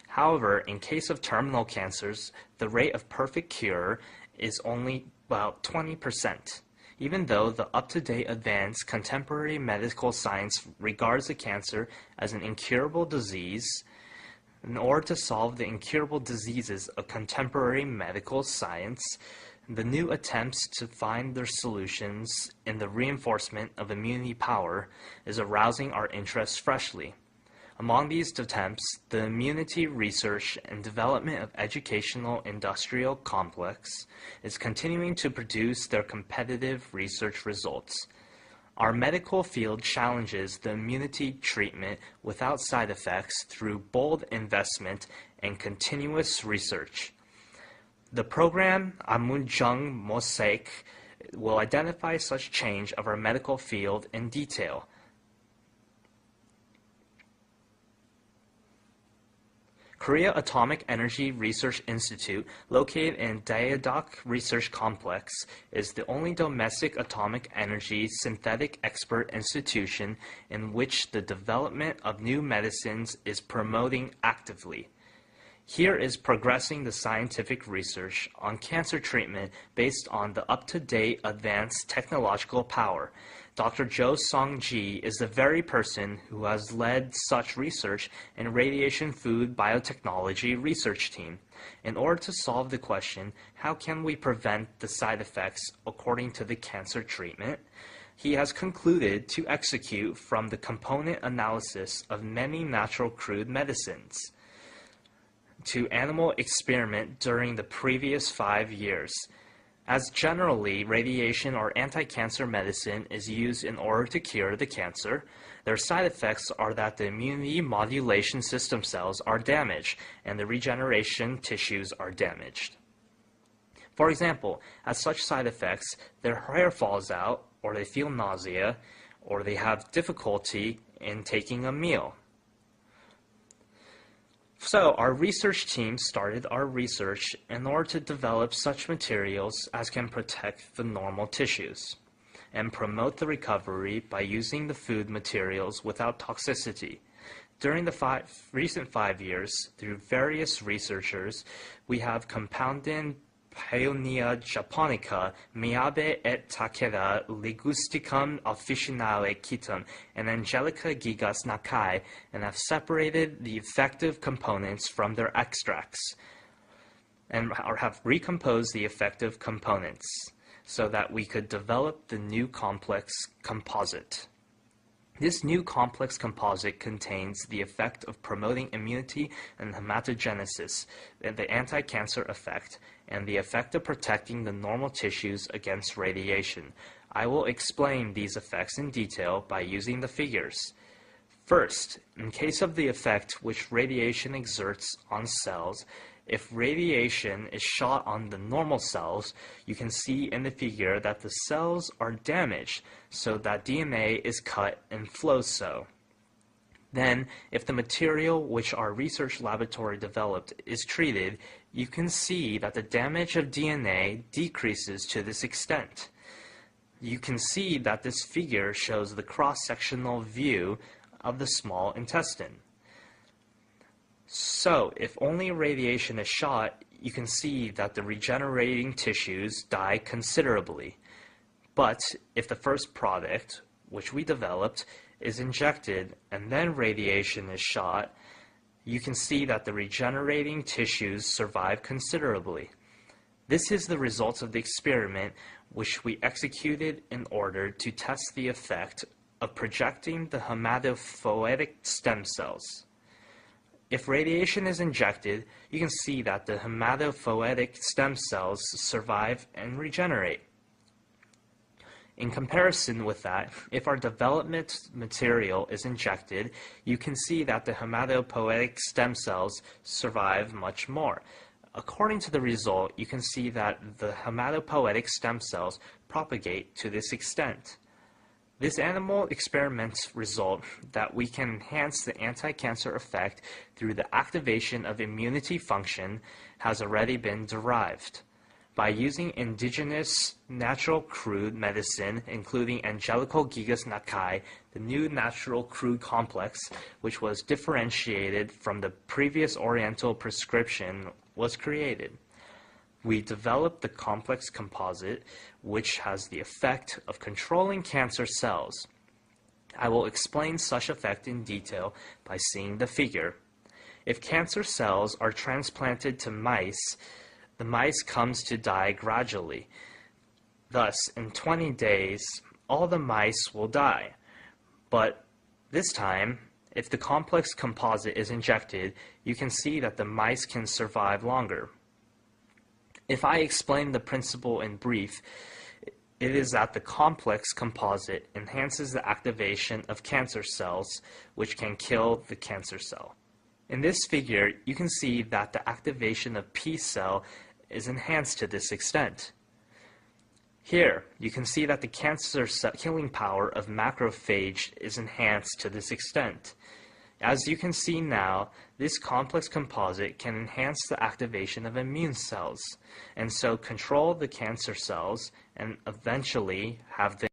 However, in case of terminal cancers, the rate of perfect cure is only about 20%. Even though the up-to-date advanced contemporary medical science regards the cancer as an incurable disease, in order to solve the incurable diseases of contemporary medical science, the new attempts to find their solutions in the reinforcement of immunity power is arousing our interest freshly. Among these attempts, the immunity research and development of educational industrial complex is continuing to produce their competitive research results. Our medical field challenges the immunity treatment without side effects through bold investment and continuous research. The program Amunjung Mosaic will identify such change of our medical field in detail. Korea Atomic Energy Research Institute, located in Daejeok Research Complex, is the only domestic atomic energy synthetic expert institution in which the development of new medicines is promoting actively. Here is progressing the scientific research on cancer treatment based on the up-to-date advanced technological power. Dr. Jo Song-ji is the very person who has led such research in Radiation Food Biotechnology Research Team. In order to solve the question, how can we prevent the side effects according to the cancer treatment? He has concluded to execute from the component analysis of many natural crude medicines to animal experiment during the previous 5 years. As generally, radiation or anti-cancer medicine is used in order to cure the cancer, their side effects are that the immunity modulation system cells are damaged and the regeneration tissues are damaged. For example, as such side effects, their hair falls out, or they feel nausea, or they have difficulty in taking a meal. So our research team started our research in order to develop such materials as can protect the normal tissues and promote the recovery by using the food materials without toxicity. During the recent 5 years, through various researchers, we have compounded Paeonia japonica, Miyabe et Takeda, Ligusticum officinale Kitum, and Angelica gigas Nakai, and have separated the effective components from their extracts, and have recomposed the effective components so that we could develop the new complex composite. This new complex composite contains the effect of promoting immunity and hematogenesis, the anti-cancer effect, and the effect of protecting the normal tissues against radiation. I will explain these effects in detail by using the figures. First, in case of the effect which radiation exerts on cells, if radiation is shot on the normal cells, you can see in the figure that the cells are damaged so that DNA is cut and flows so. Then, if the material which our research laboratory developed is treated, you can see that the damage of DNA decreases to this extent. You can see that this figure shows the cross-sectional view of the small intestine. So, if only radiation is shot, you can see that the regenerating tissues die considerably. But if the first product, which we developed, is injected and then radiation is shot, you can see that the regenerating tissues survive considerably. This is the result of the experiment which we executed in order to test the effect of projecting the hematopoietic stem cells. If radiation is injected, you can see that the hematopoietic stem cells survive and regenerate. In comparison with that, if our development material is injected, you can see that the hematopoietic stem cells survive much more. According to the result, you can see that the hematopoietic stem cells propagate to this extent. This animal experiments result that we can enhance the anti-cancer effect through the activation of immunity function has already been derived. By using indigenous natural crude medicine, including Angelical Gigas Nakai, the new natural crude complex, which was differentiated from the previous Oriental prescription, was created. We developed the complex composite, which has the effect of controlling cancer cells. I will explain such effect in detail by seeing the figure. If cancer cells are transplanted to mice, the mice comes to die gradually. Thus, in 20 days, all the mice will die. But this time, if the complex composite is injected, you can see that the mice can survive longer. If I explain the principle in brief, it is that the complex composite enhances the activation of cancer cells, which can kill the cancer cell. In this figure, you can see that the activation of P cell is enhanced to this extent. Here, you can see that the cancer cell killing power of macrophage is enhanced to this extent. As you can see now, this complex composite can enhance the activation of immune cells, and so control the cancer cells and eventually have them